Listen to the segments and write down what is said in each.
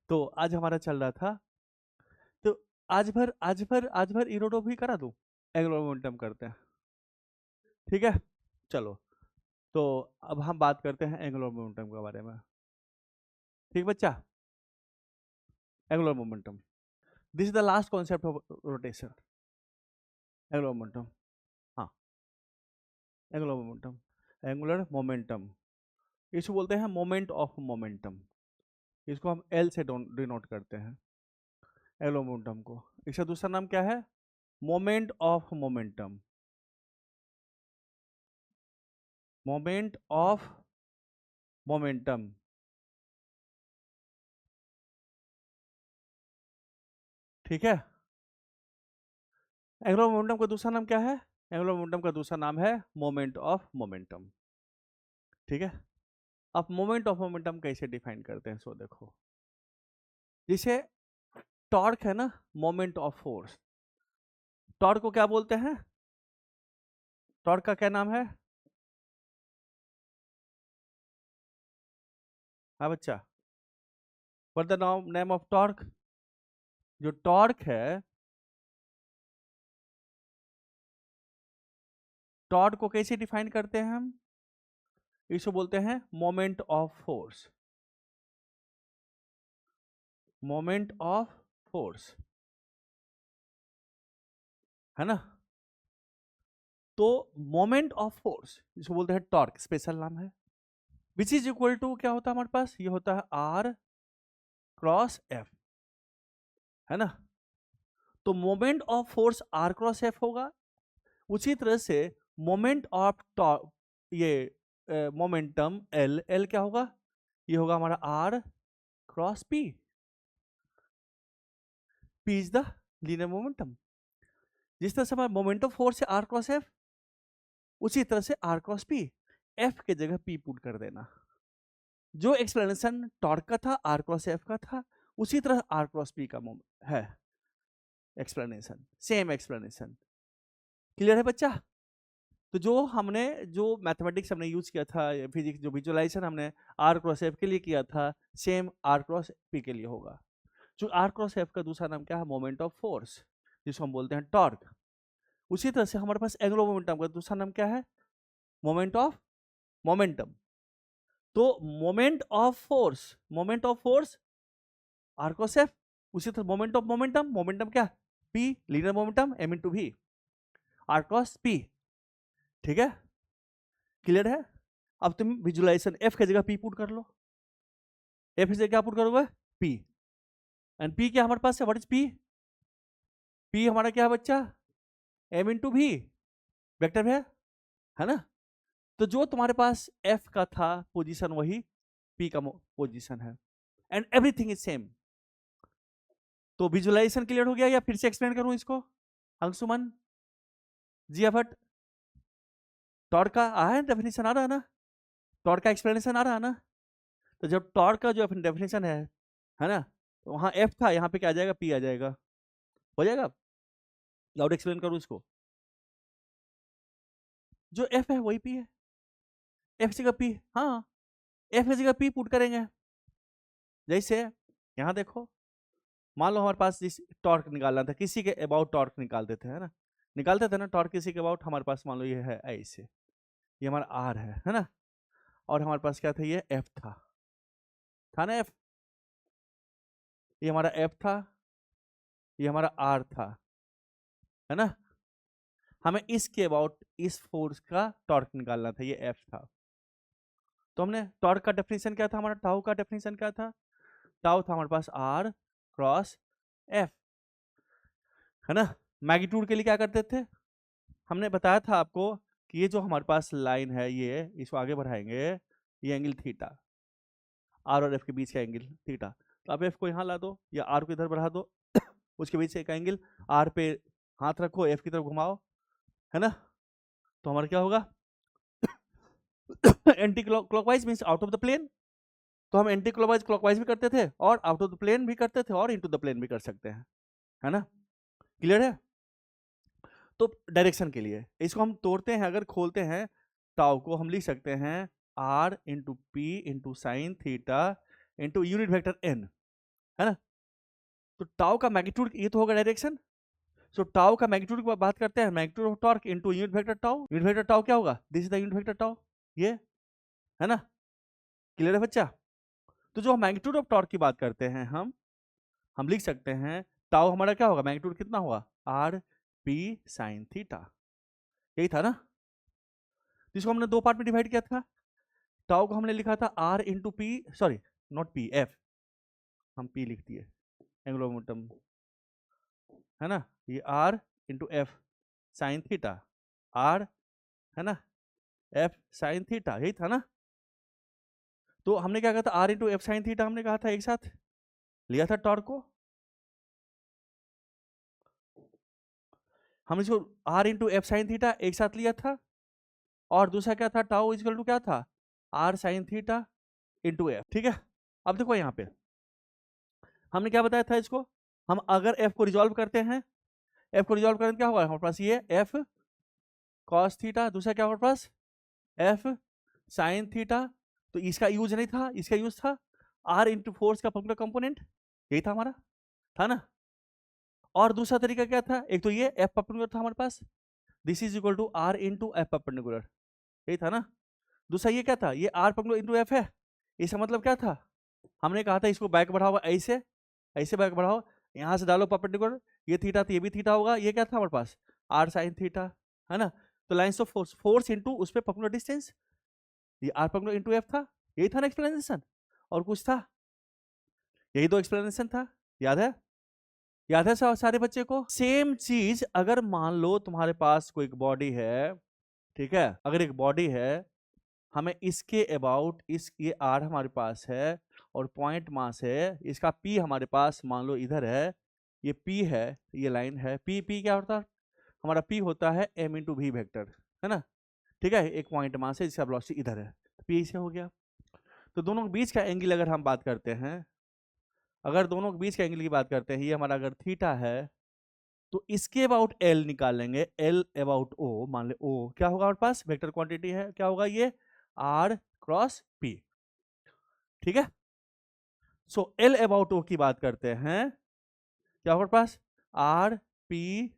तो आज हमारा चल रहा था, तो आज भर इरोडो भी करा दूं, एंगुलर मोमेंटम करते हैं, ठीक है। चलो, तो अब हम बात करते हैं एंगुलर मोमेंटम के बारे में। ठीक बच्चा, angular momentum, this is the last concept of rotation. Angular momentum, हाँ, एंगुलर मोमेंटम, एंगुलर मोमेंटम, इसको बोलते हैं मोमेंट ऑफ मोमेंटम। इसको हम एल से डिनोट करते हैं, एंगुलर मोमेंटम को। इसका दूसरा नाम क्या है? Moment of momentum, moment of momentum, ठीक है। एंगुलर मोमेंटम का दूसरा नाम क्या है? एंगुलर मोमेंटम का दूसरा नाम है मोमेंट ऑफ मोमेंटम, ठीक है। अब मोमेंट ऑफ मोमेंटम कैसे डिफाइन करते हैं, सो देखो, जैसे टॉर्क है ना, मोमेंट ऑफ फोर्स, टॉर्क को क्या बोलते हैं? टॉर्क का क्या नाम है? हाँ बच्चा, what the name of torque? जो टॉर्क है, टॉर्क को कैसे डिफाइन करते हैं हम? इसको बोलते हैं moment of force, moment of force, है ना। तो मोमेंट ऑफ फोर्स जिसको बोलते हैं टॉर्क, स्पेशल नाम है, विच इज इक्वल टू क्या होता है हमारे पास? ये होता है आर क्रॉस एफ, है ना। तो moment of force R cross F होगा। उसी तरह से मोमेंट ऑफ ये मोमेंटम एल, एल क्या होगा? ये होगा हमारा R cross P, P is the linear momentum. जिस तरह से हमारा मोमेंट ऑफ फोर्स है आर क्रॉस एफ, उसी तरह से आर क्रॉस पी, एफ के जगह पी पुट कर देना। जो एक्सप्लेनेशन टॉर्क का था, आर क्रॉस एफ का था, उसी तरह आर क्रॉस पी का है एक्सप्लेनेशन, सेम एक्सप्लेनेशन। क्लियर है बच्चा? तो जो मैथमेटिक्स हमने यूज किया था, फिजिक्स जो विजुअलाइजेशन हमने आर क्रॉस एफ के लिए किया था, सेम आर क्रॉस पी के लिए होगा। जो आर क्रॉस एफ का दूसरा नाम क्या है? मोमेंट ऑफ फोर्स, जिसको हम बोलते हैं टॉर्क। उसी तरह से हमारे पास एंगुलर मोमेंटम का दूसरा नाम क्या है? Moment of momentum. तो moment of force R cross F, उसी तरह मोमेंट ऑफ मोमेंटम, मोमेंटम क्या? P, linear momentum, M into V, R cross P, ठीक है। क्लियर है? अब तुम विजुअलाइजेशन एफ की जगह पी पुट कर लो, एफ की जगह क्या पुट करोगे? पी। एंड पी क्या हमारे पास है? What is P? पी हमारा क्या है बच्चा? एम इंटू वी, वेक्टर है ना। तो जो तुम्हारे पास एफ का था पोजीशन, वही पी का पोजीशन है, एंड एवरीथिंग इज सेम। तो विजुअलाइजेशन क्लियर हो गया, या फिर से एक्सप्लेन करूं इसको? अंशुमन जी भट्ट, टॉर्क का आ है डेफिनेशन, आ रहा है ना? टॉर्क का एक्सप्लेनेशन आ रहा है ना? तो जब टॉर्क का जो डेफिनेशन है ना, तो वहां एफ था, यहाँ पे क्या आ जाएगा? पी आ जाएगा। हो जाएगा? लाउड एक्सप्लेन करूं इसको? जो एफ है वही पी है, एफ जगह पी, हाँ, एफ जगह पी पुट करेंगे। जैसे यहाँ देखो, मान लो हमारे पास जिस टॉर्क निकालना था, किसी के अबाउट टॉर्क निकालते थे, है ना, निकालते थे ना टॉर्क किसी के अबाउट। हमारे पास मान लो ये है ऐसे, ये हमारा आर है ना, और हमारे पास क्या था? ये एफ था ना, एफ, ये हमारा एफ था, ये हमारा आर था, है ना। हमें इसके अबाउट इस फोर्स का टॉर्क निकालना था, ये एफ था। तो हमने टॉर्क का डेफिनेशन क्या था? हमारा टाउ का डेफिनेशन क्या था? टाउ था हमारे पास आर क्रॉस एफ, है ना। मैग्नीट्यूड के लिए क्या करते थे? हमने बताया था आपको कि ये जो हमारे पास लाइन है, ये इसको आगे बढ़ाएंगे, ये एंगल थीटा, आर और एफ के बीच का एंगल थीटा। तो आप एफ को यहाँ ला दो, या आर को इधर बढ़ा दो, उसके बीच एक एंगल, आर पे हाथ रखो, एफ की तरफ घुमाओ, है ना। तो हमारा क्या होगा? Anti clockwise means out of the plane. तो हम एंटी क्लॉकवाइज भी करते थे, और आउट ऑफ द प्लेन भी करते थे, और इनटू द प्लेन भी कर सकते हैं, है ना। क्लियर है? तो डायरेक्शन के लिए इसको हम तोड़ते हैं, अगर खोलते हैं, टाउ को हम लिख सकते हैं R into P into sine theta into unit vector N. है ना। तो टाउ का मैग्नीट्यूड ये तो होगा डायरेक्शन। सो टाउ का मैग्नीट्यूड की बात करते हैं, magnitude of torque into unit vector tau. Unit vector tau क्या होगा, this is the unit vector tau, ये है ना। क्लियर है बच्चा। तो जो मैग्नीट्यूड ऑफ टॉर्क की बात करते हैं हम लिख सकते हैं टाउ हमारा क्या होगा, मैग्नीट्यूड कितना होगा, आर पी साइन थीटा, यही था ना। जिसको हमने दो पार्ट में डिवाइड किया था, टाउ को हमने लिखा था R into P, sorry not P, F, हम पी लिख दिए, एंगुलर मोमेंटम, है ना। ये R into F sine theta, R, है ना, एफ साइन थीटा, यही था ना। तो हमने क्या कहा था, R into F sine theta हमने कहा था, एक साथ लिया था टॉर्क को। हम इसको R into F sine theta एक साथ लिया था, और दूसरा क्या था, टाउ इक्वल टू क्या था, R sine theta into F. ठीक है। अब देखो यहाँ पे हमने क्या बताया था इसको, हम अगर एफ को रिजॉल्व करते हैं, एफ को रिजॉल्व करें तो क्या होगा हमारे पास, ये एफ कॉस थीटा, दूसरा क्या हमारे पास एफ साइन थीटा। तो इसका यूज नहीं था, इसका यूज था आर इंटू फोर्स का पर्टिकुलर कंपोनेंट, यही था हमारा, था ना। और दूसरा तरीका क्या था, एक तो ये एफ परपेंडिकुलर था हमारे पास, this is equal to R into F perpendicular, यही था ना। दूसरा ये क्या था, ये आर परपेंडिकुलर इंटू एफ है, इसका मतलब क्या था, हमने कहा था इसको बैक बढ़ाओ ऐसे, ऐसे बैक बढ़ाओ, यहाँ से डालो परपेंडिकुलर, ये थीटा तो ये भी थीटा होगा, ये क्या था हमारे पास आर साइन थीटा, है ना। तो lines of force, force into उस पर परपेंडिकुलर डिस्टेंस, ये आर परपेंडिकुलर इंटू एफ था, यही था ना एक्सप्लेनेशन, और कुछ था, यही तो एक्सप्लेनेशन था, याद है, याद है सारे बच्चे को। सेम चीज अगर मान लो तुम्हारे पास कोई एक बॉडी है, ठीक है, अगर एक बॉडी है, हमें इसके अबाउट इस ये आर हमारे पास है और पॉइंट मास है, इसका पी हमारे पास मान लो इधर है, ये पी है, ये लाइन है, पी पी क्या होता है हमारा, पी होता है एम इंटू वी वेक्टर, है ना। ठीक है, एक पॉइंट मास है जिसका वेलोसिटी इधर है, पी इसे हो गया। तो दोनों के बीच का एंगल अगर हम बात करते हैं, अगर दोनों के बीच के एंगल की बात करते हैं, ये हमारा अगर थीटा है, तो इसके अबाउट एल निकालेंगे, एल अबाउट ओ, मान ले ओ क्या होगा हमारे पास, वेक्टर क्वांटिटी है, क्या होगा ये आर क्रॉस पी, ठीक है। सो एल अबाउट ओ की बात करते हैं, क्या हमारे पास R P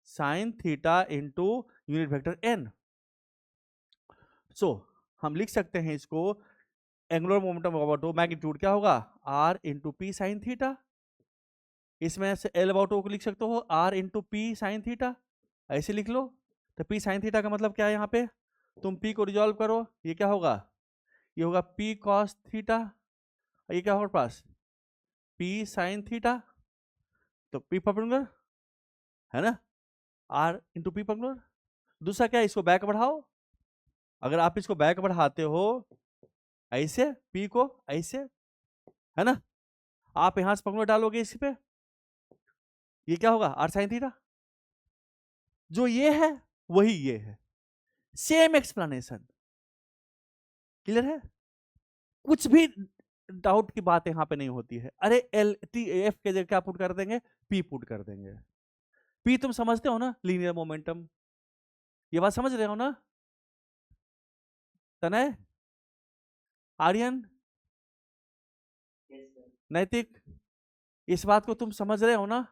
sine theta into unit vector N. So हम लिख सकते हैं इसको angular momentum about O magnitude क्या होगा R into P sine theta, इसमें से एल अबाउट ओ को लिख सकते हो R into P sine theta, ऐसे लिख लो। तो पी साइन थीटा का मतलब क्या है, यहाँ पे तुम पी को रिजॉल्व करो, ये क्या होगा, ये होगा पी कॉस थीटा, ये क्या होगा पास पी साइन थीटा, तो पी परपेंडिकुलर, है ना, आर इंटू पी परपेंडिकुलर। दूसरा क्या है, इसको बैक बढ़ाओ, अगर आप इसको बैक बढ़ाते हो ऐसे, पी को ऐसे, है ना, आप यहां से परपेंडिकुलर डालोगे इस पे, ये क्या होगा आर साइन थीटा, जो ये है वही ये है, सेम एक्सप्लेनेशन। क्लियर है, कुछ भी डाउट की बात यहाँ पे नहीं होती है। अरे एल टी एफ के जगह क्या पुट कर देंगे, पी पुट कर देंगे। पी तुम समझते हो ना, लीनियर मोमेंटम, ये बात समझ रहे हो ना तनय, आर्यन, नैतिक, इस बात को तुम समझ रहे हो ना।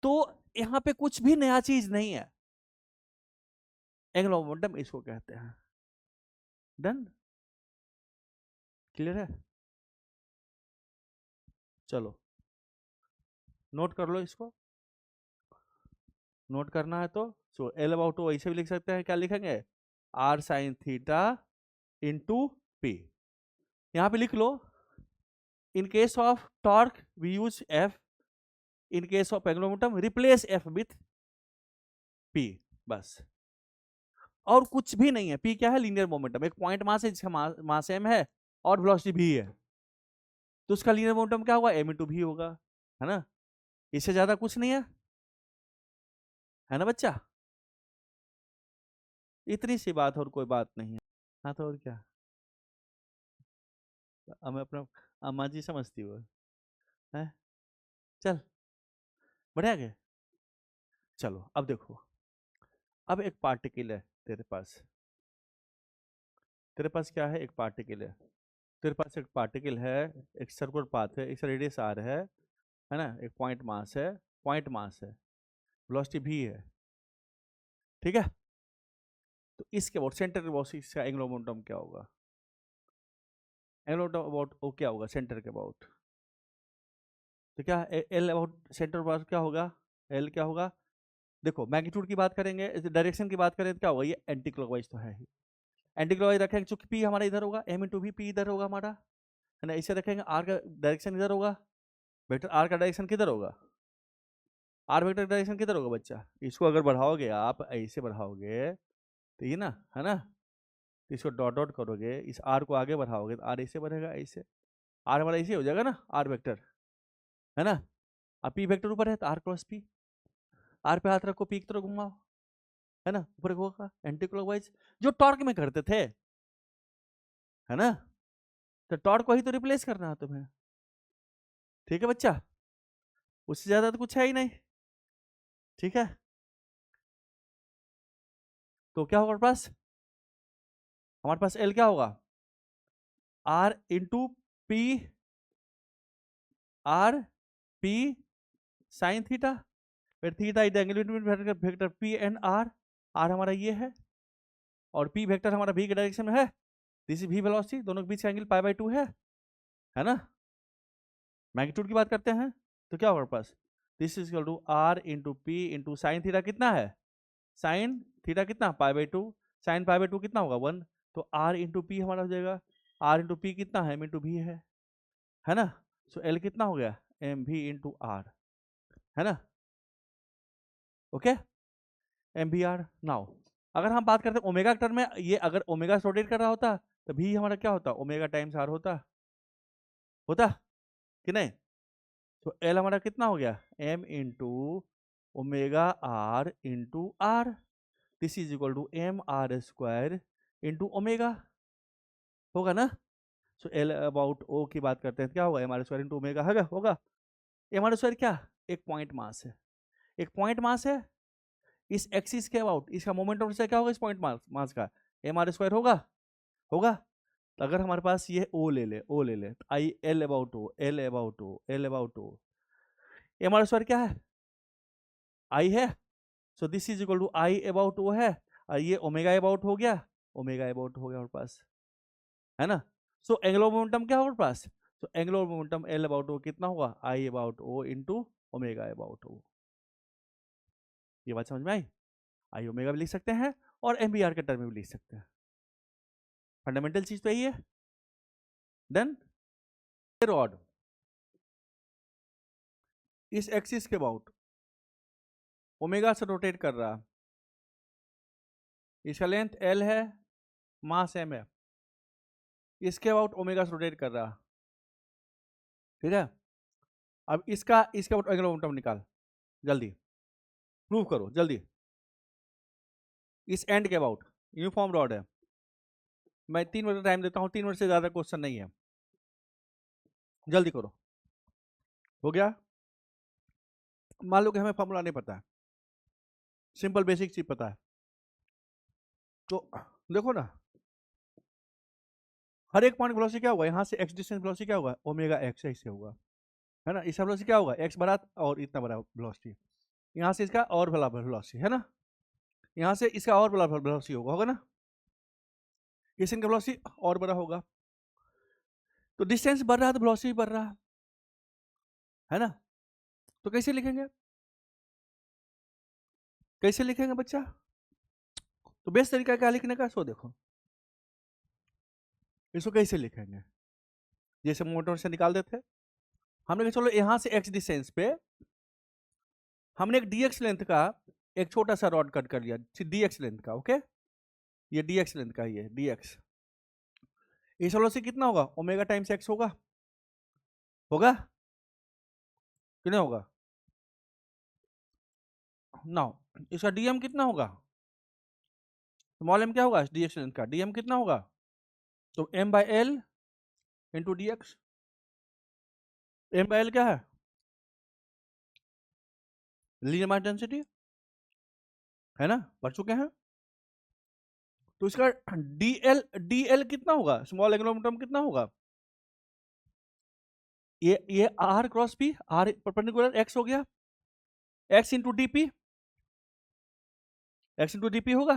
तो यहाँ पे कुछ भी नया चीज नहीं है, एंगुलर मोमेंटम इसको कहते हैं। डन, क्लियर है, चलो नोट कर लो इसको, नोट करना है तो सो एल अबाउट ओ ऐसे भी लिख सकते हैं, क्या लिखेंगे R sine theta into P, यहाँ पे लिख लो in case of torque we use F, in case of angular momentum replace F with P, बस, और कुछ भी नहीं है। पी क्या है, लीनियर मोमेंटम, एक पॉइंट मास है जिसका मास एम है और वेलोसिटी भी है, तो उसका लीनियर मोमेंटम क्या होगा एम इंटू भी होगा, है ना, इससे ज्यादा कुछ नहीं है ना बच्चा, इतनी सी बात और कोई बात नहीं है। हाँ तो और क्या, हमें अपना अम्मा जी समझती हो है, चल बढ़िया गए। चलो अब देखो, अब एक पार्टिकल है तेरे पास, तेरे पास क्या है, एक पार्टिकल है, तेरे पास एक पार्टिकल है, एक सर्कुलर पाथ है, एक रेडियस आर है ना, एक पॉइंट मास है, वेलोसिटी भी है, ठीक है। तो इसके अबाउट सेंटर के अबाउट इसका एंगुलर मोमेंटम क्या होगा? एंगुलर अबाउट वो क्या होगा सेंटर के अबाउट? तो क्या एल अबाउट सेंटर अबाउट क्या होगा? एल क्या होगा? देखो मैग्नीट्यूड की बात करेंगे, डायरेक्शन की बात करें तो क्या होगा? ये एंटी क्लॉकवाइज तो है ही, एंटी क्लॉकवाइज रखेंगे चूंकि पी हमारा इधर होगा, एम इंटू वी, पी इधर होगा हमारा, है ना। इसे रखेंगे, आर का डायरेक्शन इधर होगा, वेक्टर आर का डायरेक्शन किधर होगा? आर वेक्टर डायरेक्शन किधर होगा बच्चा? इसको अगर बढ़ाओगे आप, ऐसे बढ़ाओगे तो ये ना, है ना, तो इसको डॉट डॉट करोगे, इस आर को आगे बढ़ाओगे तो आर ऐसे बढ़ेगा, ऐसे आर हमारा ऐसे हो जाएगा ना, आर वेक्टर, है ना। अब पी वेक्टर ऊपर है तो आर क्रॉस पी, आर पे हाथ रखो, पी की तरफ घुमाओ, है ना, ऊपर होगा एंटी क्लॉकवाइज, जो टॉर्क में करते थे, है ना। तो टॉर्क को ही तो रिप्लेस करना है तुम्हें, ठीक है बच्चा, उससे ज्यादा तो कुछ है ही नहीं, ठीक है। तो क्या होगा हमारे पास एल क्या होगा? R into P, R P sine theta, फिर theta is the angle between vector P and R, R हमारा ये है और पी वेक्टर हमारा v के डायरेक्शन में है, दिस इज v वेलोसिटी, दोनों के बीच का एंगल π/2 है ना। मैग्नीट्यूड की बात करते हैं तो क्या होगा हमारे पास? This is equal to R into P into sine theta, कितना है साइन थीटा, कितना π/2, साइन π/2 कितना होगा 1, तो आर इंटू पी हमारा हो जाएगा, आर इंटू पी कितना है, एम इंटू भी है ना। सो एल कितना हो गया, एम भी इंटू आर, है ना, ओके, एम भी आर। नाउ अगर हम बात करते हैं ओमेगा टर्म में, ये अगर ओमेगा से रोटेट कर रहा होता तो भी हमारा क्या होता, ओमेगा टाइम्स आर होता कि नहीं। तो एल हमारा कितना हो गया, M into omega R into R, this is equal to M R square into omega, होगा ना। सो एल अबाउट ओ की बात करते हैं क्या होगा, M R square into omega होगा। एम आर स्क्वायर क्या, एक पॉइंट मास है, एक पॉइंट मास है, इस एक्सिस के अबाउट इसका मोमेंट ऑफ इनर्शिया क्या होगा, इस पॉइंट मास का एम आर स्क्वायर होगा। तो अगर हमारे पास ये ओ ले ले तो I L about O, M R square क्या है, आई है, so this is equal to I about O है, और ये ओमेगा अबाउट हो गया, हमारे पास, है ना। सो एंगुलर मोमेंटम क्या होगा हमारे पास, तो angular momentum L about O कितना होगा, I about O into omega about O. ये बात समझ में आई? आई ओमेगा भी लिख सकते हैं और एम बी आर के टर्म में भी लिख सकते हैं, फंडामेंटल चीज तो यही है। देन रॉड इस एक्सिस के अबाउट ओमेगा से रोटेट कर रहा, इसका लेंथ एल है, मास एम है, इसके अबाउट ओमेगा से रोटेट कर रहा, ठीक है। अब इसके अबाउट एंगुलर मोमेंटम निकाल, जल्दी प्रूव करो जल्दी, इस एंड के अबाउट, यूनिफॉर्म रॉड है, मैं 3 मिनट टाइम देता हूँ, 3 मिनट से ज्यादा क्वेश्चन नहीं है, जल्दी करो। हो गया? मान लो कि हमें फॉर्मूला नहीं पता है, सिंपल बेसिक चीज पता है, तो देखो ना, हर एक पॉइंट वेलोसिटी क्या होगा, यहाँ से एक्स डिस्टेंस वेलोसिटी क्या होगा, ओमेगा एक्स ऐसे होगा, है ना। इस वेलोसिटी क्या होगा, एक्स बड़ा और इतना बड़ा वेलोसिटी, यहाँ से इसका और बड़ा वेलोसिटी, है ना, यहाँ से इसका और बड़ा वेलोसिटी होगा ना, इस इनका वेलोसिटी और बड़ा होगा, तो डिस्टेंस बढ़ रहा है तो वेलोसिटी बढ़ रहा है ना। तो कैसे लिखेंगे बच्चा? तो बेस्ट तरीका क्या लिखने का, सो देखो इसको कैसे लिखेंगे, जैसे मोटर से निकाल देते, हमने कहा चलो यहाँ से एक्स डिस्टेंस पे हमने एक डीएक्स लेंथ का एक छोटा सा रॉड कट कर लिया, डीएक्स लेंथ का, ओके, ये डीएक्स लेंथ का, ये डीएक्स, इस वेलोसिटी कितना होगा, ओमेगा टाइम्स एक्स होगा कि नहीं होगा। नाउ इसका डीएम कितना होगा, स्मॉल एम क्या होगा, डीएक्स लेंथ का डीएम कितना होगा, तो M by L into DX, M by L क्या है, लीनियर मास डेंसिटी, है ना, पढ़ चुके हैं। तो इसका डीएल कितना होगा, स्मॉल एंगुलर मोमेंटम कितना होगा, ये R cross P, R perpendicular X हो गया, X into DP, X into DP होगा,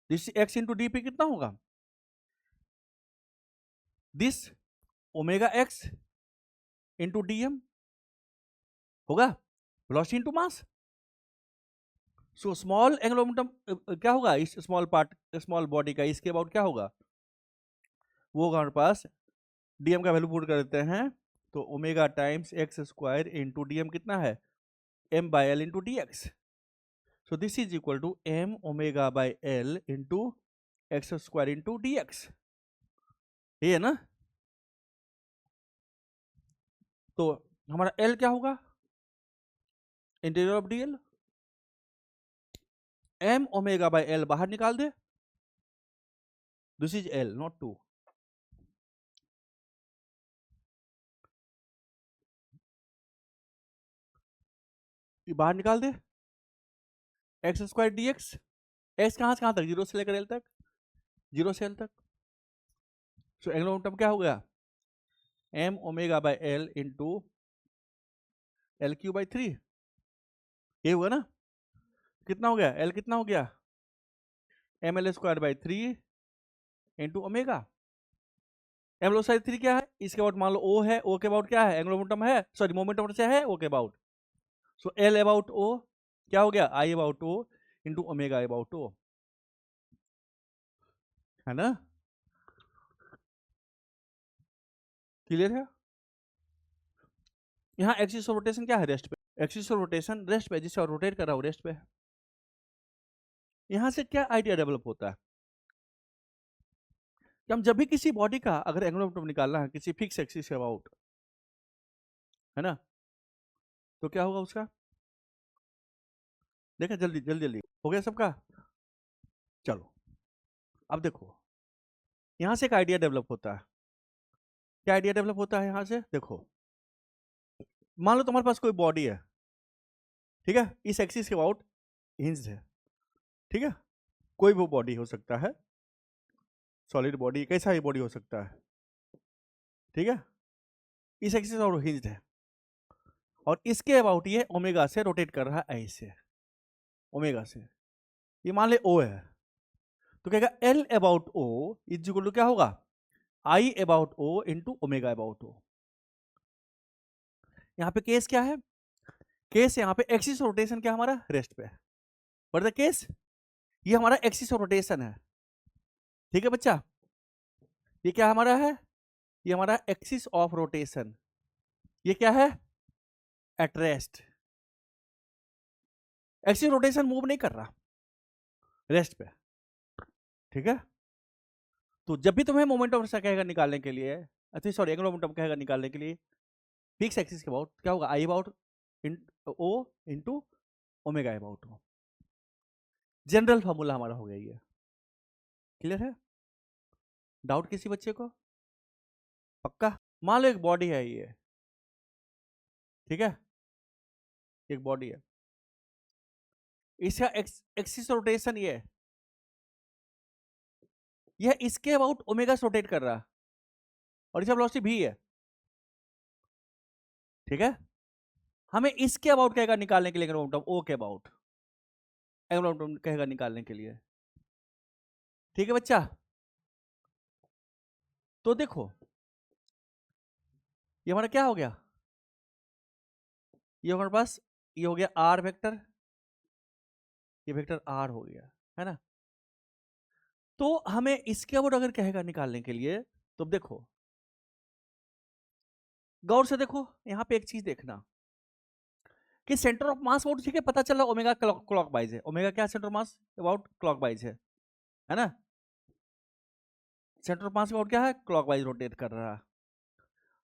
दिस एक्स इंटू डीपी कितना होगा, this omega X into DM होगा, velocity into mass. So small angular momentum क्या होगा इस स्मॉल पार्ट, स्मॉल बॉडी का, इसके अबाउट क्या होगा, वो हमारे पास डीएम का वैल्यू पुट कर देते हैं, तो omega times X square into DM कितना है, M by L into D X. So this is equal to M omega by L into X square into D X, ये है ना। तो हमारा एल क्या होगा, interior of DL, M omega by L बाहर निकाल दे, दिस इज एल नॉट 2, बाहर निकाल दे, X square D x, x कहां से कहां तक, जीरो से लेकर एल तक, जीरो से एल तक। सो एंगुलर मोमेंटम क्या हो गया, M omega by L into L cube by 3, ये हुआ ना, कितना हो गया, एल कितना हो गया, M L square by 3 into omega, M L 3 क्या है, इसके अबाउट मान लो ओ है, ओ के अबाउट क्या है, एंगुलर मोमेंटम है, सॉरी मोमेंटम से है ओ के about, so L about O क्या हो गया, I about O into omega about O, है ना, क्लियर है। यहाँ एक्सिस ऑफ रोटेशन क्या है, रेस्ट पे, एक्सिस ऑफ रोटेशन रेस्ट पे, जिससे रोटेट कर रहा हूं रेस्ट पे। यहां से क्या आइडिया डेवलप होता है कि हम जब भी किसी बॉडी का अगर एंगुलर मोमेंटम निकालना है किसी फिक्स एक्सिस के अबाउट, है ना, तो क्या होगा उसका, देखा जल्दी जल्दी जल्दी हो गया सबका। चलो अब देखो, यहां से एक आइडिया डेवलप होता है, क्या आइडिया डेवलप होता है यहां से, देखो मान लो तुम्हारे पास कोई बॉडी है, ठीक है, इस एक्सिस के अबाउट हिंज्ड है, ठीक है, कोई भी बॉडी हो सकता है, सॉलिड बॉडी, कैसा ही बॉडी हो सकता है, ठीक है, इस एक्सिस और हिंज्ड है, और इसके अबाउट ये ओमेगा से रोटेट कर रहा है ऐसे, ओमेगा से, ये मान ले ओ है, तो कहेगा L about O is equal to क्या होगा, I about O into omega about O. यहाँ पे केस क्या है, केस यहाँ पे एक्सिस रोटेशन क्या हमारा रेस्ट पे है, बट द केस ये हमारा एक्सिस रोटेशन है, ठीक है बच्चा, ये क्या हमारा है, ये हमारा एक्सिस ऑफ रोटेशन, ये क्या है, at rest, axis rotation move नहीं कर रहा, रेस्ट पे, ठीक है। तो जब भी तुम्हें मोमेंट ऑफ कहेगा निकालने के लिए, अच्छा सॉरी एंगुलर मोमेंटम कहेगा निकालने के लिए, फिक्स एक्सिस के अबाउट क्या होगा, I about O into omega about O, general formula हमारा हो गया ये, क्लियर है, डाउट किसी बच्चे को, पक्का। मान लो एक बॉडी है ये, ठीक है, एक बॉडी है, इसका एक्सिस रोटेशन ये है, यह इसके अबाउट ओमेगा से रोटेट कर रहा है, और इसका वेलोसिटी भी है, ठीक है, हमें इसके अबाउट कहेगा निकालने के लिए एंगुलर मोमेंटम, ओ के अबाउट एंगुलर मोमेंटम कहेगा निकालने के लिए, ठीक है बच्चा। तो देखो ये हमारा क्या हो गया, ये हमारे पास ये हो गया आर वेक्टर, ये वेक्टर आर हो गया, है ना। तो हमें इसके अबाउट अगर कहेगा निकालने के लिए, तो देखो गौर से देखो, यहां पे एक चीज देखना कि सेंटर ऑफ मास अबाउट, ठीक है, पता चला ओमेगा क्लॉकवाइज है, ओमेगा क्या centre of mass about clockwise है ना, सेंटर ऑफ मास अबाउट क्या है, क्लॉकवाइज रोटेट कर रहा है।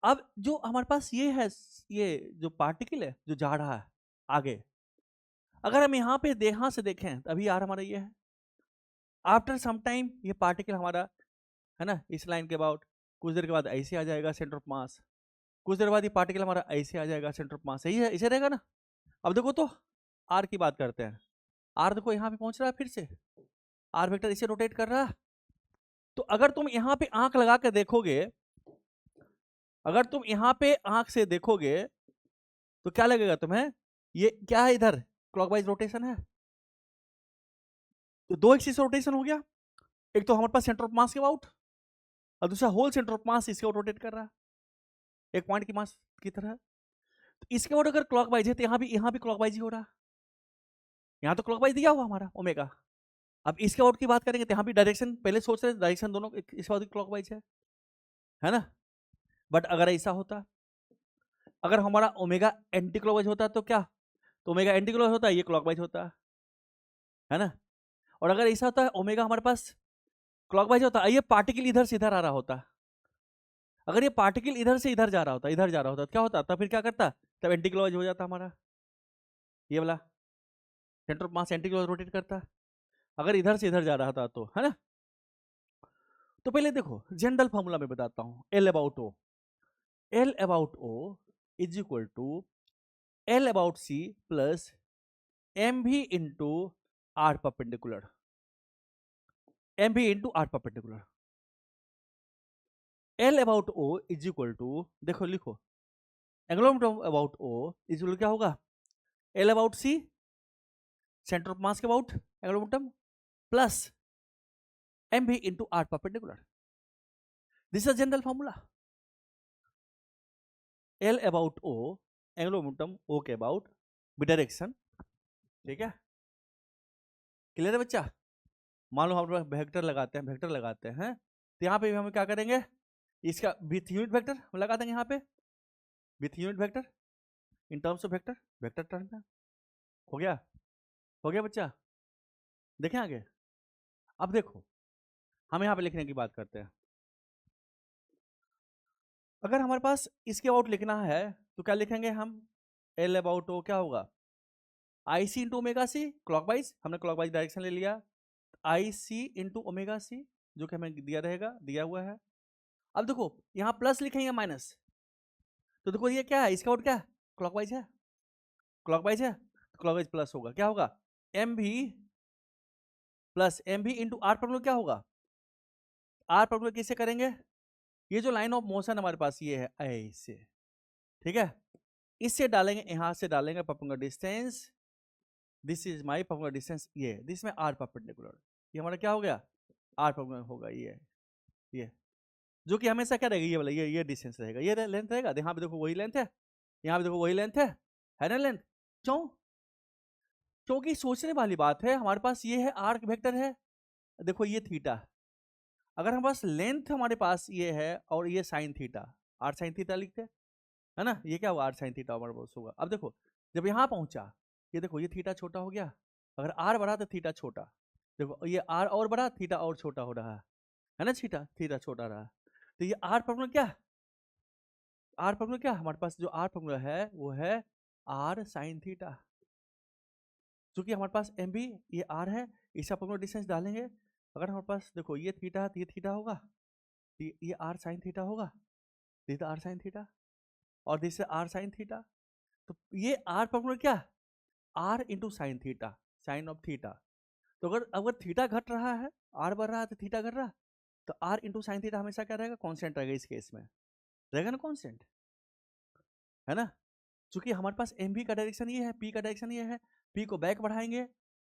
अब जो हमारे पास ये है, ये जो पार्टिकल है जो जा रहा है आगे, अगर हम यहाँ पे यहां से देखें तो अभी यार हमारा ये है, आफ्टर सम टाइम ये पार्टिकल हमारा, है ना, इस लाइन के अबाउट कुछ देर के बाद ऐसे आ जाएगा सेंटर ऑफ मास, कुछ देर बाद ये पार्टिकल हमारा ऐसे आ जाएगा सेंटर ऑफ मास, सही है, ऐसे रहेगा ना। अब देखो तो आर की बात करते हैं, आर देखो यहाँ पे पहुंच रहा है, फिर से आर वेक्टर इसे रोटेट कर रहा है, तो अगर तुम यहाँ पे आंख लगा कर देखोगे, अगर तुम यहाँ पे आंख से देखोगे तो क्या लगेगा तुम्हें, ये क्या है, इधर क्लॉकवाइज रोटेशन है, तो दो एक्सिस रोटेशन हो गया। एक तो हमारे पास सेंटर ऑफ मास के अबाउट, और दूसरा होल सेंटर ऑफ मास इसके रोटेट कर रहा है एक पॉइंट की मास की तरह। तो इसके अबाउट अगर क्लॉकवाइज है तो यहाँ भी क्लॉकवाइज ही हो रहा है। यहाँ तो क्लॉकवाइज दिया हुआ हमारा ओमेगा। अब इसके अबाउट की बात करेंगे तो यहाँ भी डायरेक्शन पहले सोच रहे डायरेक्शन दोनों इसके बाद क्लॉकवाइज है ना। बट अगर ऐसा होता, अगर हमारा ओमेगा एंटी क्लॉकवाइज होता तो क्या, तो ओमेगा एंटी क्लॉकवाइज होता है, ये क्लॉकवाइज होता है ना। और अगर ऐसा होता है ओमेगा हमारे पास क्लॉकवाइज होता है, ये पार्टिकल इधर से इधर आ रहा होता, अगर ये पार्टिकल इधर से इधर जा रहा होता, इधर जा रहा होता तो क्या होता, तब फिर क्या करता, तब एंटी क्लॉकवाइज हो जाता हमारा, ये वाला centre of mass anti clockwise rotate करता अगर इधर से इधर जा रहा था तो, है ना। तो पहले देखो जनरल फॉर्मूला में बताता हूं, L about O, L about O is equal to L about C plus M भी इंटू आर परपेंडिकुलर, एम भी into R perpendicular. L about O is equal to, देखो लिखो, angular momentum about O is equal क्या होगा, L about C centre of mass के about angular momentum plus M भी into R perpendicular. This is general formula. L about O angular momentum O के about B direction, ठीक है, clear है बच्चा। मान लो हम लोग वेक्टर लगाते हैं तो यहाँ पे भी हम क्या करेंगे, इसका विथ यूनिट वेक्टर लगा देंगे यहाँ पे, with unit vector in terms of vector, vector term में हो गया, हो गया बच्चा। देखें आगे, अब देखो हम यहाँ पे लिखने की बात करते हैं। अगर हमारे पास इसके अबाउट लिखना है तो क्या लिखेंगे हम, एल अबाउट ओ क्या होगा, I C into omega C, clockwise हमने क्लॉकवाइज डायरेक्शन ले लिया, आई सी इंटू ओमेगा सी जो कि हमें दिया रहेगा, दिया हुआ है। अब देखो यहाँ प्लस लिखेंगे माइनस, तो देखो ये क्या है, इसका आउट क्या है, क्लॉकवाइज है, क्लॉकवाइज है, क्लॉकवाइज प्लस होगा, क्या होगा, एम भी प्लस एम भी इंटू आर पर क्या होगा, आर पर कैसे करेंगे, ये जो लाइन ऑफ मोशन हमारे पास ये है ऐसे, ठीक है, इससे डालेंगे, यहां से डालेंगे perpendicular distance, this is my perpendicular distance, ये दिस में आर परपेंडिकुलर, ये हमारा क्या हो गया, आर परपेंडिकुलर होगा, ये जो कि हमेशा क्या रहेगा, ये वाला ये डिस्टेंस रहेगा, ये लेंथ रहेगा, यहाँ पे देखो वही लेंथ है, यहाँ पे देखो वही लेंथ है ना लेंथ। क्यों, क्योंकि सोचने वाली बात है, हमारे पास ये है आर्क वेक्टर है, देखो ये थीटा, अगर हमारे पास लेंथ हमारे पास ये है और ये sine theta, R sine theta लिखते हैं, है ना, ये क्या हुआ, आर साइन थीटा हमारे पास होगा। अब देखो जब यहाँ पहुंचा, ये देखो ये थीटा छोटा हो गया, अगर आर बढ़ा तो थीटा छोटा, देखो ये आर और बढ़ा थीटा और छोटा हो रहा है ना, थीटा थीटा छोटा रहा, तो ये आर फॉर्मूला क्या, आर फॉर्मूला क्या, हमारे पास जो आर फॉर्मूला है वो है आर साइन थीटा, क्योंकि हमारे पास एम भी ये आर है, इसका फॉर्मूला डिस्टेंस डालेंगे, अगर हमारे पास देखो ये थीटा है तो ये थीटा होगा, तो ये आर साइन थीटा होगा, दिस आर साइन थीटा और दिस आर साइन थीटा, तो ये आर फॉर्मूला क्या, R into sine theta, sine of theta, तो अगर अगर थीटा घट रहा है, आर बढ़ रहा है तो थीटा घट रहा, तो आर इंटू साइन थीटा हमेशा क्या रहेगा, कॉन्स्टेंट रहेगा, इस केस में रहेगा ना कॉन्स्टेंट, है ना। चूंकि हमारे पास एम भी का डायरेक्शन ये है, पी का डायरेक्शन ये है, पी को बैक बढ़ाएंगे,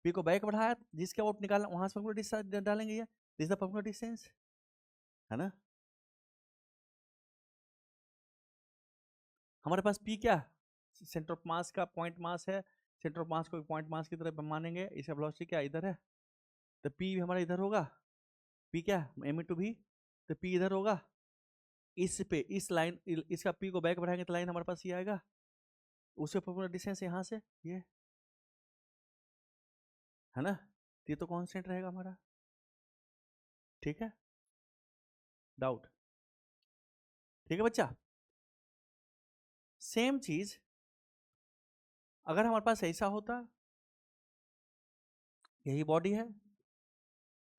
पी को बैक बढ़ाया जिसके आउट निकालना वहां से फॉर्मूला डिस्टेंस डालेंगे, ये दिस द फॉर्मूला डिस्टेंस, है ना। हमारे पास पी क्या, सेंटर ऑफ मास का पॉइंट मास है, सेंटर ऑफ मास को पॉइंट मास की तरह मानेंगे, इसका वेलोसिटी क्या इधर है, तो पी भी हमारा इधर होगा, पी क्या एम इंटू भी, तो पी इधर होगा, इस पे इस लाइन, इसका पी को बैक बढ़ाएंगे तो लाइन हमारे पास ये आएगा, उससे फॉर्मूला डिस्टेंस यहाँ से ये, है ना, तो ये तो कांस्टेंट रहेगा हमारा, ठीक है, डाउट, ठीक है बच्चा। सेम चीज अगर हमारे पास ऐसा होता, यही बॉडी है,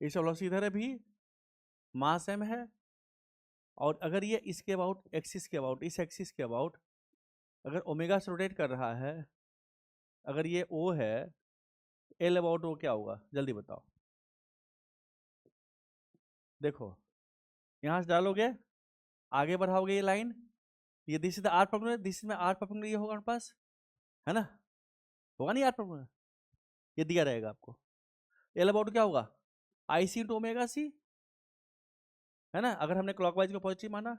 इस वेलोसिटी इधर है भी, मास एम है, और अगर ये इसके अबाउट एक्सिस के अबाउट, इस एक्सिस के अबाउट अगर ओमेगा से रोटेट कर रहा है, अगर ये ओ है, एल अबाउट ओ क्या होगा जल्दी बताओ, देखो यहां से डालोगे, आगे बढ़ाओगे ये लाइन, ये this is the R perpendicular, this में आर परपेंडिकुलर ये होगा हमारे पास, है ना, होगा नहीं आर परपेंडिकुलर, ये दिया रहेगा आपको। एल अबाउट क्या होगा, I C into omega C, है ना, अगर हमने क्लॉकवाइज को पॉजिटिव माना,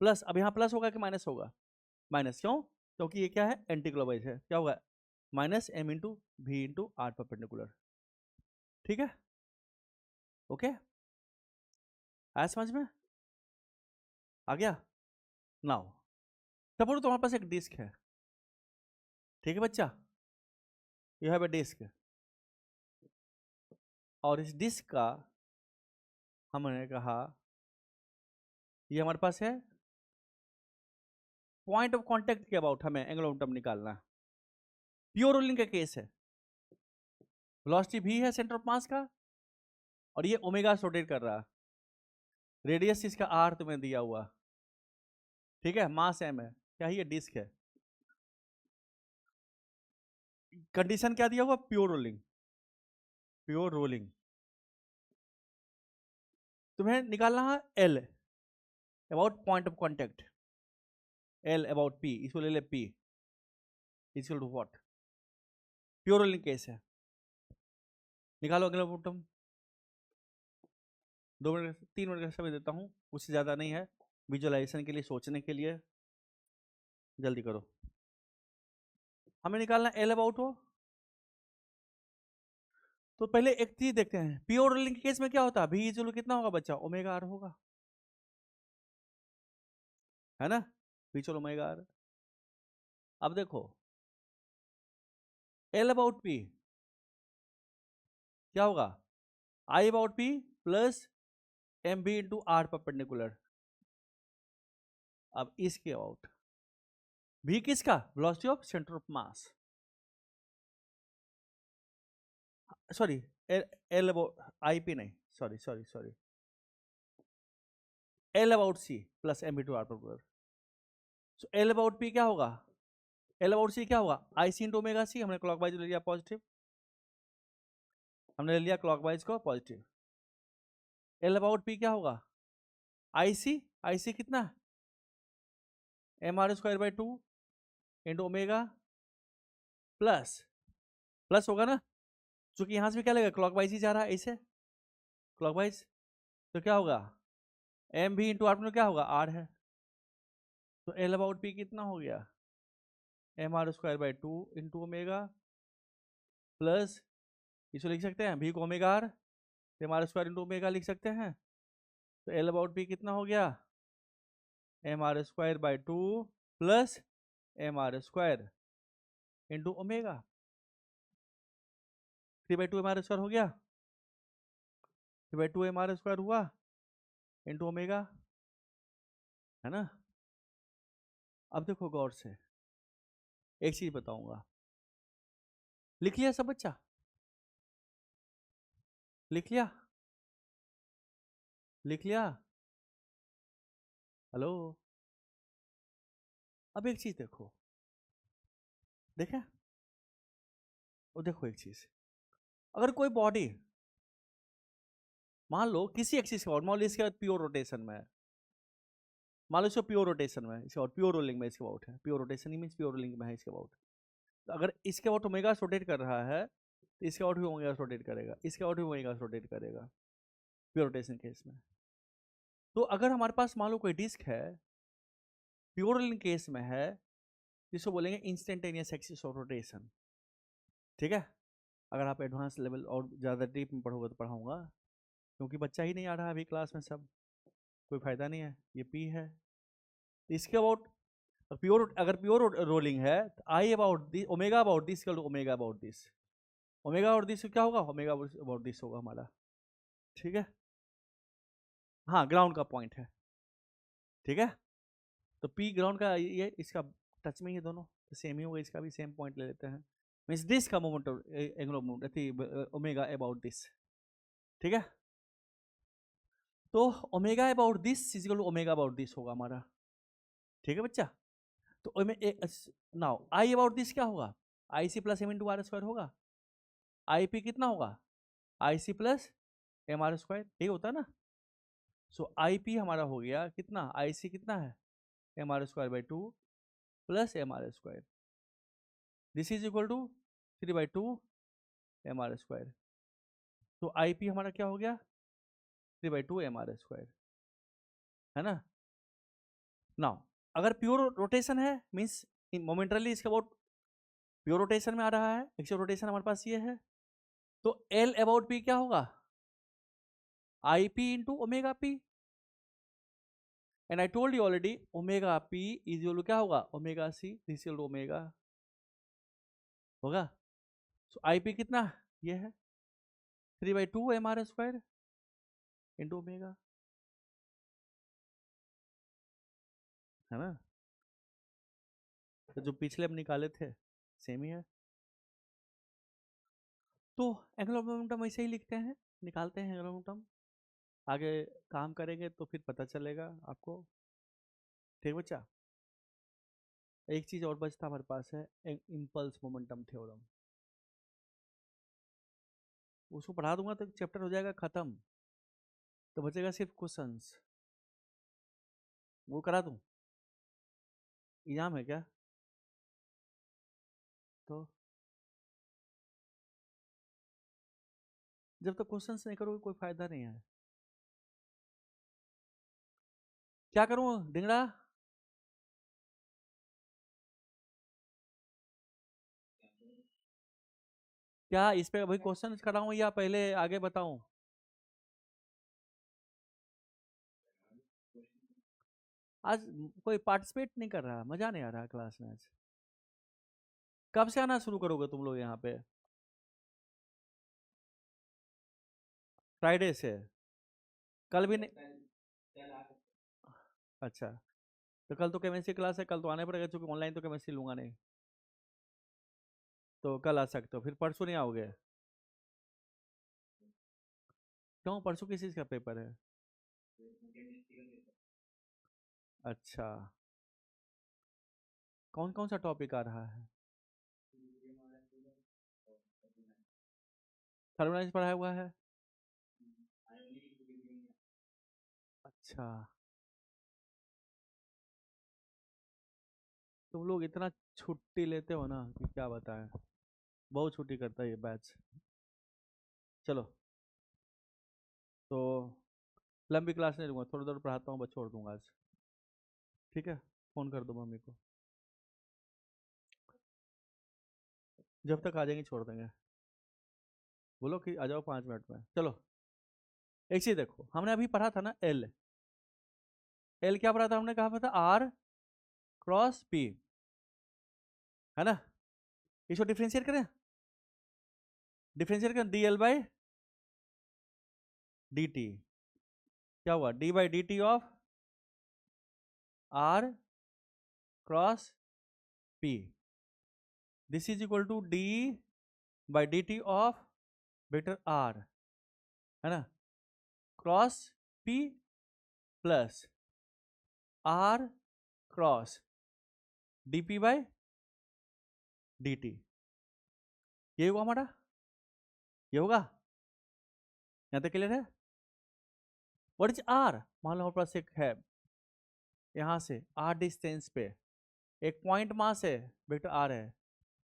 प्लस, अब यहाँ प्लस होगा कि माइनस होगा, माइनस, क्यों, क्योंकि ये क्या है, एंटी क्लॉकवाइज है, क्या होगा, minus M into B into R perpendicular, ठीक है, ओके, आया समझ में, आ गया। नाउ सपोज तुम्हारे पास एक डिस्क है, ठीक है बच्चा, यू हैव अ डिस्क, और इस डिस्क का हमने कहा ये हमारे पास है, पॉइंट ऑफ कांटेक्ट के अबाउट हमें एंगुलर मोमेंटम निकालना है, प्योर रोलिंग का केस है, वेलोसिटी v है सेंटर ऑफ मास का, और ये ओमेगा से रोटेट कर रहा है, रेडियस इसका r तुम्हें दिया हुआ, ठीक है, मास m है, क्या ये डिस्क है, कंडीशन क्या दिया हुआ, प्योर रोलिंग, प्योर रोलिंग, तुम्हें निकालना है L about point of contact, L about P, इसको ले ले P equal to what, pure rolling case है, निकालो अगला मोमेंटम, 2 मिनट 3 मिनट का समय देता हूँ, उससे ज़्यादा नहीं है, विजुअलाइजेशन के लिए, सोचने के लिए, जल्दी करो, हमें निकालना एल अबाउट हो। तो पहले एक चीज देखते हैं, प्योर रोलिंग के केस में क्या होता है, भी इक्वल कितना होगा बच्चा, ओमेगा आर होगा, है ना, भी इक्वल ओमेगा आर। अब देखो एल अबाउट पी क्या होगा, I about P plus M B into R perpendicular. अब इसके अबाउट भी किसका, velocity of centre of mass, sorry L about I P नहीं, sorry sorry sorry, L about C plus M B to R perpendicular. So L about P क्या होगा, L about सी क्या होगा, I C into omega C, हमने clockwise ले लिया positive, हमने ले लिया क्लॉकवाइज को पॉजिटिव, एल अबाउट पी क्या होगा, आई सी कितना, M R square by 2 into omega plus, plus होगा ना, चूंकि यहां से भी क्या लगेगा, क्लॉकवाइज ही जा रहा है ऐसे, क्लॉकवाइज, तो क्या होगा, एम भी इंटू आर में क्या होगा, आर है, तो एल अबाउट पी कितना हो गया, M R square by 2 into omega plus, इसको लिख सकते हैं भी को omega R, M R square into omega लिख सकते हैं, तो एल अबाउट पी कितना हो गया, M R square by 2 plus M R square into omega, 3/2 M R square हो गया, 3/2 एम आर स्क्वायर हुआ इंटू ओमेगा, है ना। अब देखो गौर से, एक चीज बताऊंगा, लिख लिया सब बच्चा, लिख लिया, लिख लिया, हेलो, अब एक चीज देखो, देखे, वो देखो एक चीज, अगर कोई बॉडी मान लो किसी एक्सिस का, मान लो इसके बाद प्योर रोटेशन में है, मान लो इसको प्योर रोटेशन में है, इसके बाद प्योर रोलिंग में इसके अबाउट है, प्योर रोटेशन ही मींस प्योर रोलिंग में है इसके अबाउट, तो अगर इसके अबाउट ओमेगा रोटेट कर रहा है, तो इसके अबाउट भी ओमेगा रोटेट करेगा, इसके अबाउट भी ओमेगा रोटेट करेगा, प्योर रोटेशन केस में। तो अगर हमारे पास मान लो कोई डिस्क है, प्योर रोलिंग केस में है, जिसको बोलेंगे इंस्टेंटेनियस एक्सिस ऑफ रोटेशन, ठीक है, अगर आप एडवांस लेवल और ज़्यादा डीप में पढ़ोगे तो पढ़ाऊंगा, क्योंकि बच्चा ही नहीं आ रहा अभी क्लास में सब, कोई फायदा नहीं है, ये पी है, तो इसके अबाउट प्योर, अगर प्योर रोलिंग है तो आई about this, omega about this, omega about this, omega about this क्या होगा, ओमेगा अबाउट दिस होगा हमारा, ठीक है, हाँ ग्राउंड का पॉइंट है, ठीक है, तो पी ग्राउंड का, ये इसका टच में ही दोनों, तो सेम ही होगा, इसका भी सेम पॉइंट ले लेते हैं, मीन्स दिस का moment angular moment omega about this, ठीक है, तो omega about this equal to omega about this होगा हमारा, ठीक है बच्चा, तो नाउ आई अबाउट दिस क्या होगा, I C plus M into R square होगा, आई पी कितना होगा, I C plus M R square, यही होता है ना, सो आई पी हमारा हो गया कितना, आई सी कितना है, M R square by 2 plus M R square, this is equal to 3/2 M R square. तो आई पी हमारा क्या हो गया, 3/2 एम आर स्क्वायर, है ना। नाउ अगर प्योर रोटेशन है मीन्स मोमेंटरली इसके अबाउट प्योर रोटेशन में आ रहा है, एक्चुअल रोटेशन हमारे पास ये है, तो एल अबाउट पी क्या होगा, I P into omega P, and I told you already omega P is equal to क्या होगा, omega C, this equal to omega होगा। सो आई पी कितना, ये है 3/2 M R square into omega, है ना। तो जो पिछले हम निकाले थे सेम ही है। तो एंगुलर मोमेंटम ऐसे ही लिखते हैं, निकालते हैं एंगुलर मोमेंटम, आगे काम करेंगे तो फिर पता चलेगा आपको, ठीक बच्चा। एक चीज और बचता हमारे पास है, इम्पल्स मोमेंटम थ्योरम, उसको पढ़ा दूंगा तो चैप्टर हो जाएगा खत्म, तो बचेगा सिर्फ क्वेश्चंस, वो करा दूं, एग्जाम है क्या, तो जब तक क्वेश्चंस नहीं करोगे कोई फायदा नहीं है। क्या करूं डिंगड़ा, क्या इस पे अभी क्वेश्चन कराऊं या पहले आगे बताऊं, आज कोई पार्टिसिपेट नहीं कर रहा, मजा नहीं आ रहा क्लास में आज। कब से आना शुरू करोगे तुम लोग यहाँ पे, फ्राइडे से, कल भी नहीं, अच्छा, तो कल तो केमिस्ट्री क्लास है, कल तो आने पड़ेगा क्योंकि ऑनलाइन तो केमिस्ट्री लूंगा नहीं, तो कल आ सकते हो, फिर परसों नहीं आओगे, क्यों परसों किस चीज़ का पेपर है, अच्छा, कौन कौन सा टॉपिक आ रहा है, थर्मोडायनेमिक्स पढ़ाया हुआ है, अच्छा, तुम लोग इतना छुट्टी लेते हो ना कि क्या बताएं, बहुत छुट्टी करता है ये बैच। चलो, तो लंबी क्लास नहीं लूंगा, थोड़ा देर पढ़ाता हूँ, बस छोड़ दूंगा आज, ठीक है, फोन कर दो मम्मी को, जब तक आ जाएंगे छोड़ देंगे, बोलो कि आ जाओ 5 मिनट में। चलो एक चीज देखो, हमने अभी पढ़ा था ना एल, एल क्या पढ़ा था हमने, कहा था आर क्रॉस पी, है ना, इसको डिफ्रेंशिएट करें, डिफ्रेंशिएट करें, D L by D T, क्या हुआ, D by D T of R cross P, this is equal to D by D T of vector R, है ना, cross P plus R cross D P by D T, ये हुआ हमारा, ये होगा, यहाँ तक क्लियर है। व्हाट इज आर, मान लो हमारे पास एक है यहाँ से आर डिस्टेंस पे एक पॉइंट मास है, वेक्टर आर है,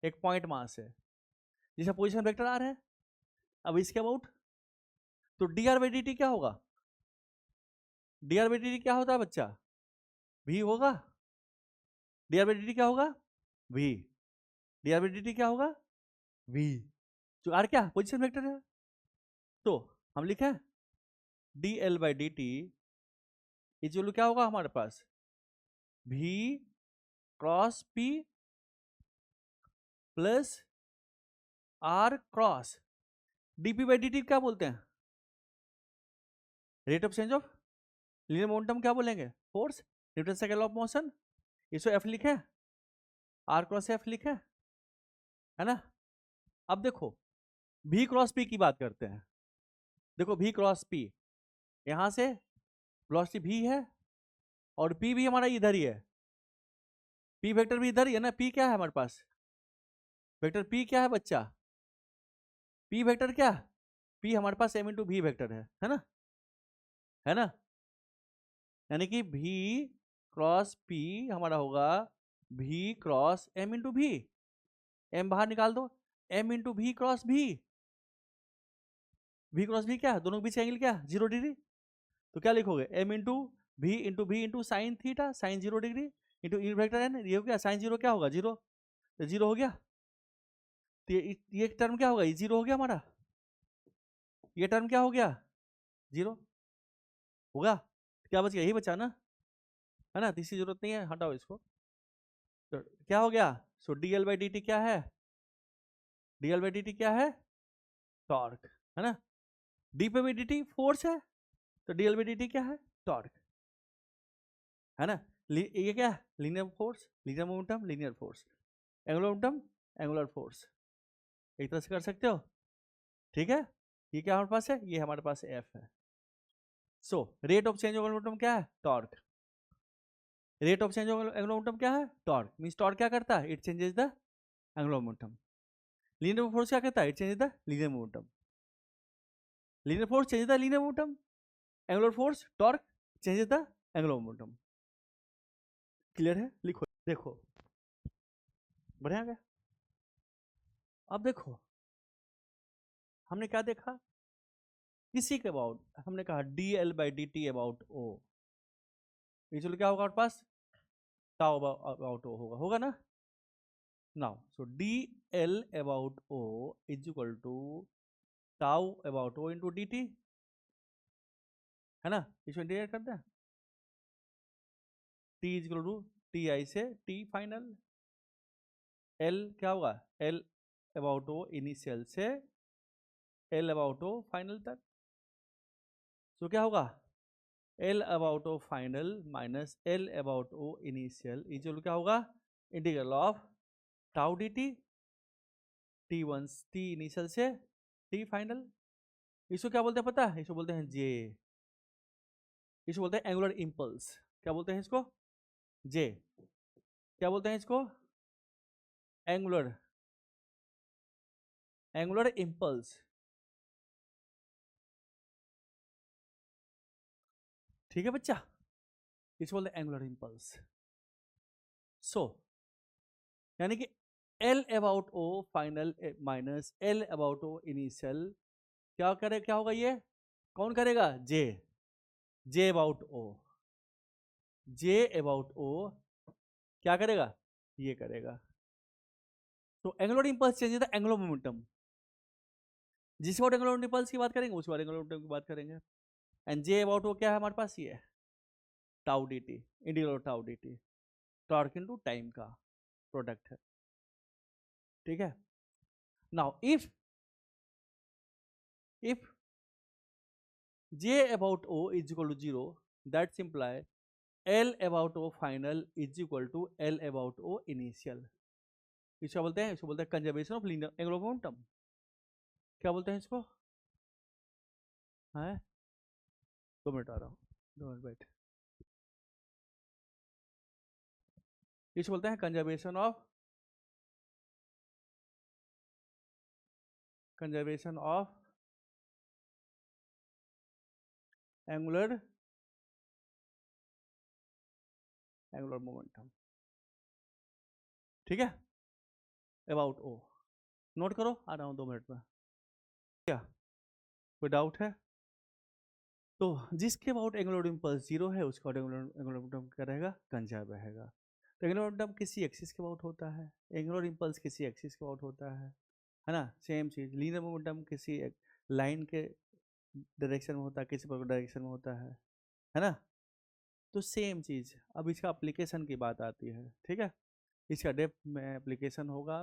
एक पॉइंट मास है जिसका पोजीशन वेक्टर आर है। अब इसके अबाउट तो D R by D T क्या होगा, D R by D T क्या होता है बच्चा, वी होगा, D R by D T क्या होगा, V, D R by D T क्या होगा, वी, जो आर क्या पोजीशन वेक्टर है, तो हम लिखे D L by D T is क्या होगा हमारे पास, V cross P plus R cross DP by D T क्या बोलते हैं, rate of change of linear momentum क्या बोलेंगे, force, Newton second law of motion, इसको एफ लिखे, आर क्रॉस एफ लिखे, है ना। अब देखो भी क्रॉस पी की बात करते हैं, देखो भी क्रॉस पी, यहां से वेलोसिटी भी है और पी भी हमारा इधर ही है, पी वेक्टर भी इधर ही है ना, पी क्या है हमारे पास, वेक्टर पी क्या है बच्चा, पी वेक्टर क्या, पी हमारे पास एम इंटू भी वेक्टर है ना, है ना, यानी कि भी क्रॉस पी हमारा होगा v क्रॉस m इंटू भी, m बाहर निकाल दो, m इंटू भी क्रॉस भी, v क्रॉस भी क्या है, दोनों के बीच एंगल क्या, 0 डिग्री। तो क्या लिखोगे, m into B into sine theta, sine 0 degree into unit vector n, ये हो गया साइन 0 क्या होगा 0, तो 0 हो गया। तो ये टर्म क्या होगा, ये 0 हो गया हमारा, ये टर्म क्या हो गया 0 होगा। क्या बच गया, यही बचा ना, है ना, तीसरी जरूरत नहीं है, हटाओ इसको। तो क्या हो गया, सो dl बाई dt क्या है, dl बाई dt क्या है, टॉर्क, है ना, d पे भी dt फोर्स है, तो dl बाई dt क्या है, टॉर्क, है ना। ये क्या है, linear force, linear momentum, linear force, angular momentum, angular force, एक तरह से कर सकते हो, ठीक है। ये क्या हमारे पास है, ये हमारे पास f है। So rate of change of momentum क्या है, torque, rate of change of angular momentum क्या है, टॉर्क, मींस टॉर्क क्या करता है, it changes the angular momentum. Linear force क्या करता है, it changes the linear momentum, linear force changes the linear momentum, angular force torque changes the angular momentum. Clear है, लिखो, देखो बढ़िया गया। अब देखो हमने क्या देखा, इसी के अबाउट हमने कहा dl by dt about o, ये चलो क्या होगा हमारे पास, टाउ अबाउट o होगा ना। Now so dl about o is equal to tau about o into dt, है ना, इसमें इंटीग्रेट करते हैं, t is equal to T I से t फाइनल, l क्या होगा, l अबाउट o इनिशियल से l अबाउट o फाइनल तक, तो क्या होगा L about O final minus L about O initial equal क्या होगा, integral of tau D T, T1 T initial से T फाइनल। इसको क्या बोलते हैं पता है, इसको बोलते हैं J, इसको बोलते हैं एंगुलर इंपल्स, क्या बोलते हैं इसको, J, क्या बोलते हैं इसको, एंगुलर, एंगुलर इंपल्स, ठीक है बच्चा, इसको बोलते हैं एंगुलर इंपल्स। सो यानी कि L about O final minus L about O initial क्या करे, क्या होगा, ये कौन करेगा, J about O, J about O क्या करेगा, ये करेगा। तो angular impulse change the angular momentum, जिस बार एंगुलर इंपल्स की बात करेंगे उस बार एंगुलर मोमेंटम की बात करेंगे। एंड J अबाउट O क्या है हमारे पास, ये tau D T, integral tau D T, torque into time का प्रोडक्ट है, ठीक है। Now if J about O is equal to 0, that imply L about O final is equal to L about O initial। इसको बोलते हैं, इसको बोलते हैं conservation of linear angular momentum, क्या बोलते हैं इसको, है 2 मिनट आ रहा हूँ, 2 मिनट बैठ, इसको बोलते हैं कंजर्वेशन ऑफ एंगुलर मोमेंटम, ठीक है, अबाउट ओ, नोट करो, आ रहा हूँ 2 मिनट में, क्या कोई डाउट है। तो जिसके अबाउट एंगुलर इंपल्स 0 है उसका एंगुलर मोमेंटम क्या रहेगा, कंजर्व रहेगा। तो एंगुलर मोमेंटम किसी एक्सिस के अबाउट होता है, एंगुलर इंपल्स किसी एक्सिस के अबाउट होता है ना, सेम चीज। लीनियर मोमेंटम किसी एक लाइन के डायरेक्शन में होता है, किसी पर डायरेक्शन में होता है ना। तो सेम चीज, अब इसका एप्लीकेशन की बात आती है, ठीक है, इसका डेप्थ में एप्लीकेशन होगा।